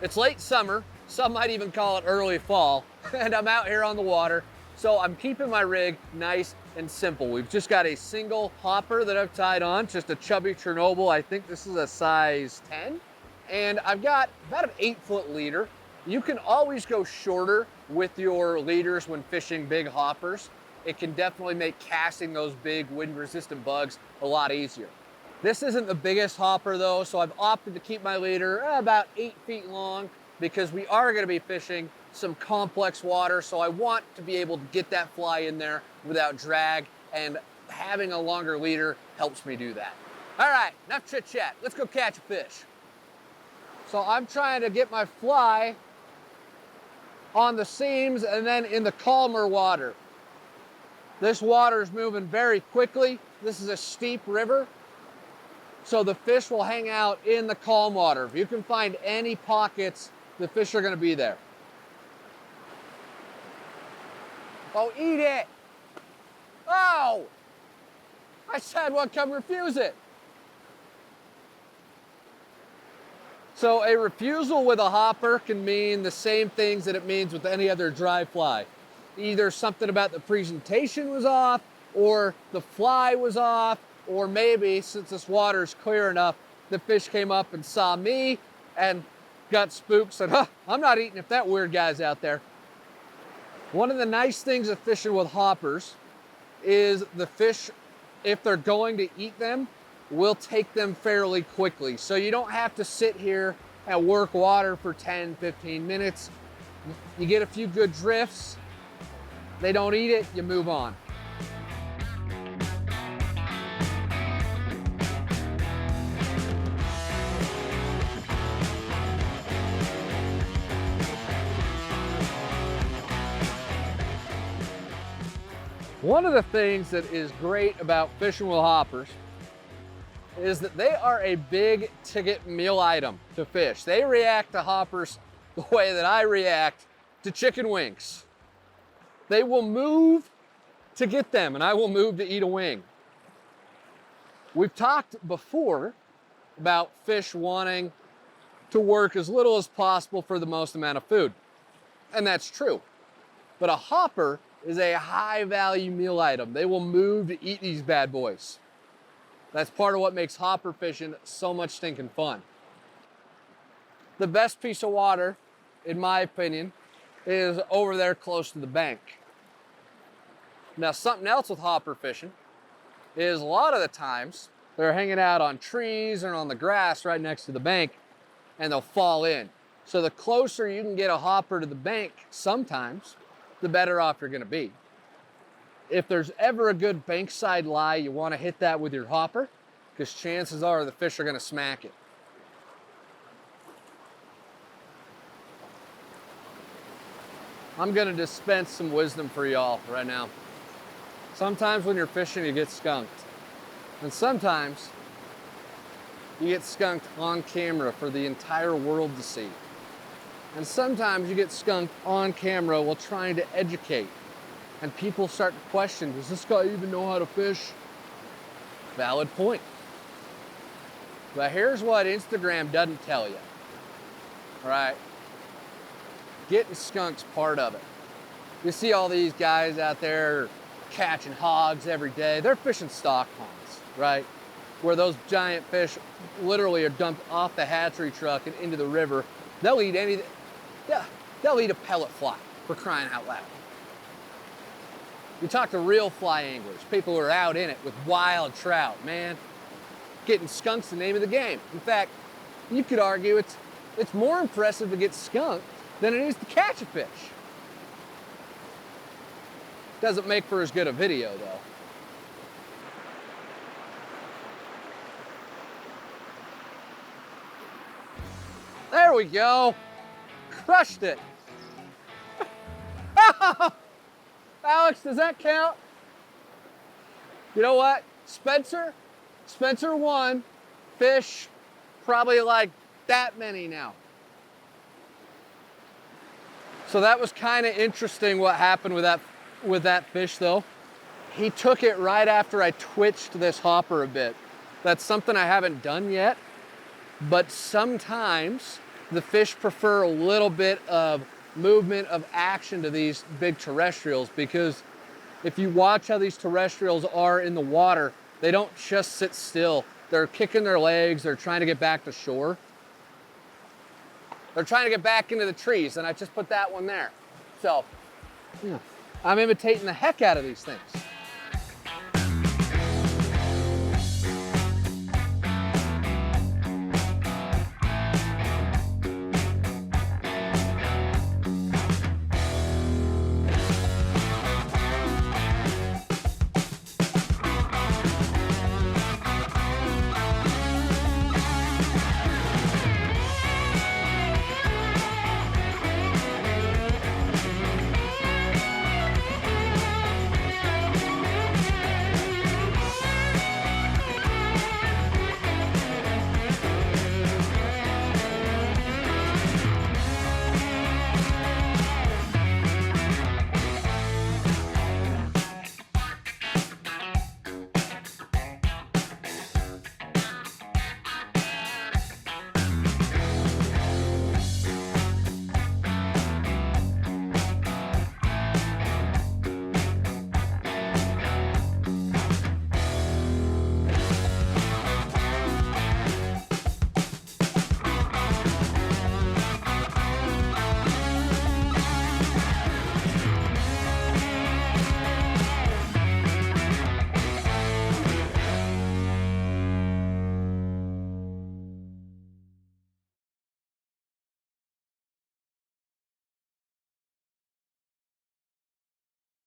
It's late summer, some might even call it early fall, and I'm out here on the water. So I'm keeping my rig nice and simple. We've just got a single hopper that I've tied on, just a chubby Chernobyl. I think this is a size 10. And I've got about an 8-foot leader. You can always go shorter with your leaders when fishing big hoppers. It can definitely make casting those big wind-resistant bugs a lot easier. This isn't the biggest hopper though, so I've opted to keep my leader about 8 feet long because we are gonna be fishing some complex water, so I want to be able to get that fly in there without drag, and having a longer leader helps me do that. All right, enough chit chat, let's go catch a fish. So I'm trying to get my fly on the seams and then in the calmer water. This water is moving very quickly. This is a steep river, so the fish will hang out in the calm water. If you can find any pockets, the fish are gonna be there. Oh, eat it! Oh! I said, well, come refuse it. So a refusal with a hopper can mean the same things that it means with any other dry fly. Either something about the presentation was off, or the fly was off, or maybe, since this water is clear enough, the fish came up and saw me and got spooked, said, huh, I'm not eating if that weird guy's out there. One of the nice things of fishing with hoppers is the fish, if they're going to eat them, will take them fairly quickly. So you don't have to sit here and work water for 10, 15 minutes. You get a few good drifts, they don't eat it, you move on. One of the things that is great about fishing with hoppers is that they are a big ticket meal item to fish. They react to hoppers the way that I react to chicken wings. They will move to get them, and I will move to eat a wing. We've talked before about fish wanting to work as little as possible for the most amount of food, and that's true. But a hopper is a high value meal item. They will move to eat these bad boys. That's part of what makes hopper fishing so much stinking fun. The best piece of water, in my opinion, is over there close to the bank. Now, something else with hopper fishing is a lot of the times they're hanging out on trees or on the grass right next to the bank, and they'll fall in. So the closer you can get a hopper to the bank sometimes, the better off you're gonna be. If there's ever a good bankside lie, you wanna hit that with your hopper, because chances are the fish are gonna smack it. I'm gonna dispense some wisdom for y'all right now. Sometimes when you're fishing, you get skunked. And sometimes you get skunked on camera for the entire world to see. And sometimes you get skunked on camera while trying to educate. And people start to question, does this guy even know how to fish? Valid point. But here's what Instagram doesn't tell you. All right? Getting skunk's part of it. You see all these guys out there catching hogs every day. They're fishing stock ponds, right? Where those giant fish literally are dumped off the hatchery truck and into the river. They'll eat anything. Yeah, they'll eat a pellet fly, for crying out loud. You talk to real fly anglers, people who are out in it with wild trout, man. Getting skunk's the name of the game. In fact, you could argue it's more impressive to get skunked than it is to catch a fish. Doesn't make for as good a video, though. There we go. Crushed it. Alex, does that count? You know what? Spencer won. Fish, probably like that many now. So that was kind of interesting what happened with that fish though. He took it right after I twitched this hopper a bit. That's something I haven't done yet, but sometimes the fish prefer a little bit of movement, of action to these big terrestrials, because if you watch how these terrestrials are in the water, they don't just sit still. They're kicking their legs, they're trying to get back to shore. They're trying to get back into the trees, and I just put that one there. So, yeah, I'm imitating the heck out of these things.